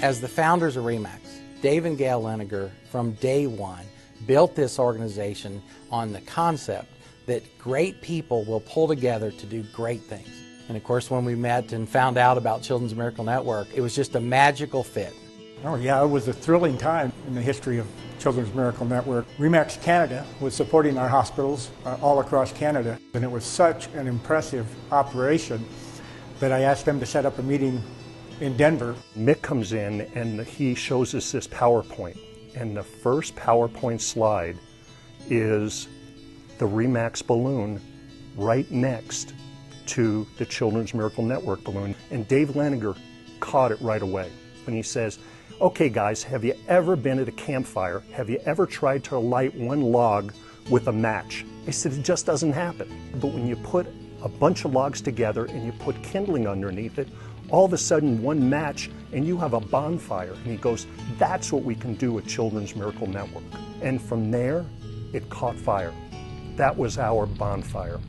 As the founders of REMAX, Dave and Gail Liniger, from day one, built this organization on the concept that great people will pull together to do great things. And of course, when we met and found out about Children's Miracle Network, it was just a magical fit. Oh yeah, it was a thrilling time in the history of Children's Miracle Network. REMAX Canada was supporting our hospitals all across Canada, and it was such an impressive operation that I asked them to set up a meeting in Denver. Mick comes in and he shows us this PowerPoint, and the first PowerPoint slide is the REMAX balloon right next to the Children's Miracle Network balloon. And Dave Liniger caught it right away when he says, "Okay guys, have you ever been at a campfire? Have you ever tried to light one log with a match?" I said, "It just doesn't happen." But when you put a bunch of logs together and you put kindling underneath it, all of a sudden one match and you have a bonfire. And he goes, "That's what we can do at Children's Miracle Network." And from there, it caught fire. That was our bonfire.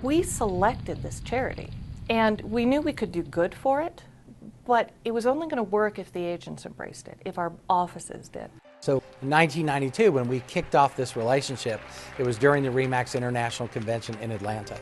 We selected this charity, and we knew we could do good for it, but it was only going to work if the agents embraced it, if our offices did. So in 1992, when we kicked off this relationship, it was during the REMAX International Convention in Atlanta.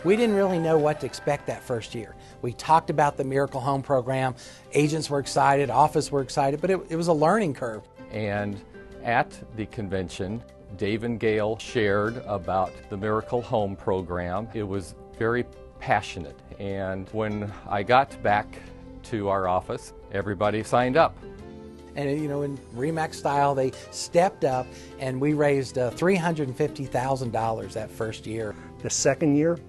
We didn't really know what to expect that first year. We talked about the Miracle Home program, agents were excited, office were excited, but it was a learning curve. And at the convention, Dave and Gail shared about the Miracle Home program. It was very passionate, and when I got back to our office, everybody signed up. And you know, in REMAX style, they stepped up and we raised $350,000 that first year. The second year,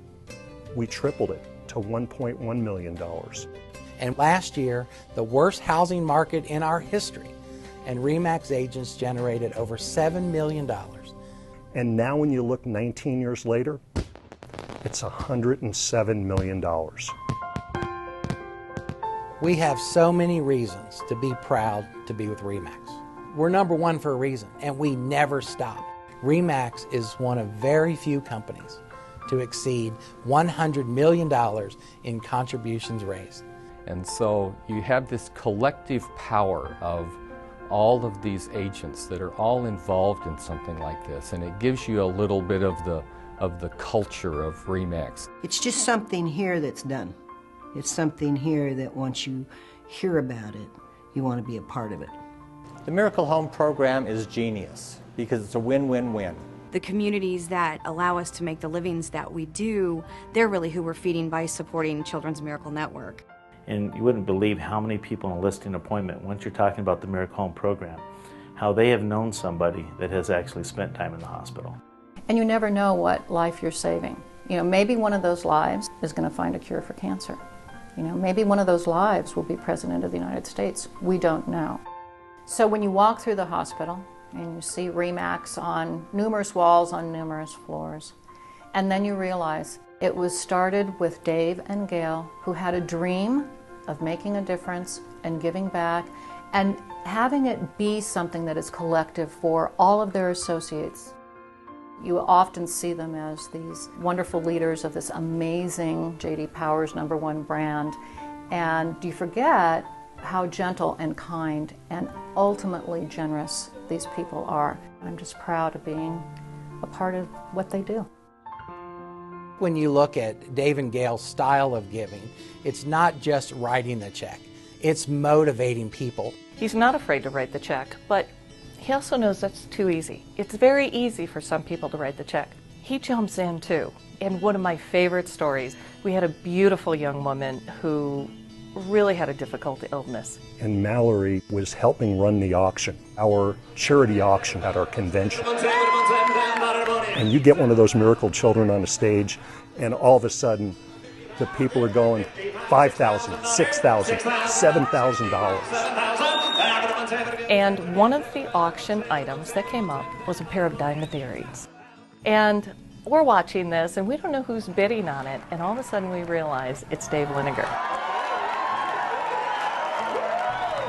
we tripled it to $1.1 million. And last year, the worst housing market in our history, and REMAX agents generated over $7 million. And now when you look 19 years later, it's $107 million. We have so many reasons to be proud to be with REMAX. We're number one for a reason, and we never stop. REMAX is one of very few companies to exceed $100 million in contributions raised. And so you have this collective power of all of these agents that are all involved in something like this, and it gives you a little bit of the culture of REMAX. It's just something here that's done. It's something here that once you hear about it, you want to be a part of it. The Miracle Home program is genius because it's a win-win-win. The communities that allow us to make the livings that we do, they're really who we're feeding by supporting Children's Miracle Network. And you wouldn't believe how many people in a listing appointment, once you're talking about the Miracle Home program, how they have known somebody that has actually spent time in the hospital. And you never know what life you're saving. You know, maybe one of those lives is going to find a cure for cancer. You know, maybe one of those lives will be President of the United States. We don't know. So when you walk through the hospital and you see REMAX on numerous walls, on numerous floors, and then you realize it was started with Dave and Gail, who had a dream of making a difference and giving back and having it be something that is collective for all of their associates. You often see them as these wonderful leaders of this amazing J.D. Power's #1 brand, and you forget how gentle and kind and ultimately generous these people are. I'm just proud of being a part of what they do. When you look at Dave and Gail's style of giving, it's not just writing the check, it's motivating people. He's not afraid to write the check, but he also knows that's too easy. It's very easy for some people to write the check. He jumps in too. And one of my favorite stories, we had a beautiful young woman who really had a difficult illness. And Mallory was helping run the auction, our charity auction at our convention. And you get one of those miracle children on a stage, and all of a sudden, the people are going $5,000, $6,000, $7,000. And one of the auction items that came up was a pair of diamond earrings. And we're watching this, and we don't know who's bidding on it, and all of a sudden we realize it's Dave Liniger.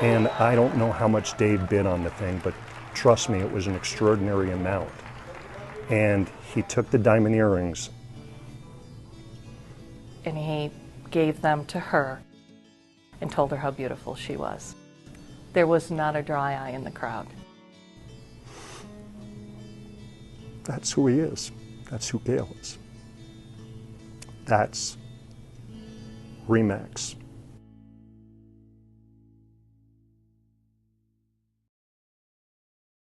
And I don't know how much Dave bid on the thing, but trust me, it was an extraordinary amount. And he took the diamond earrings and he gave them to her. and told her how beautiful she was. There was not a dry eye in the crowd. That's who he is. That's who Gail is. That's REMAX.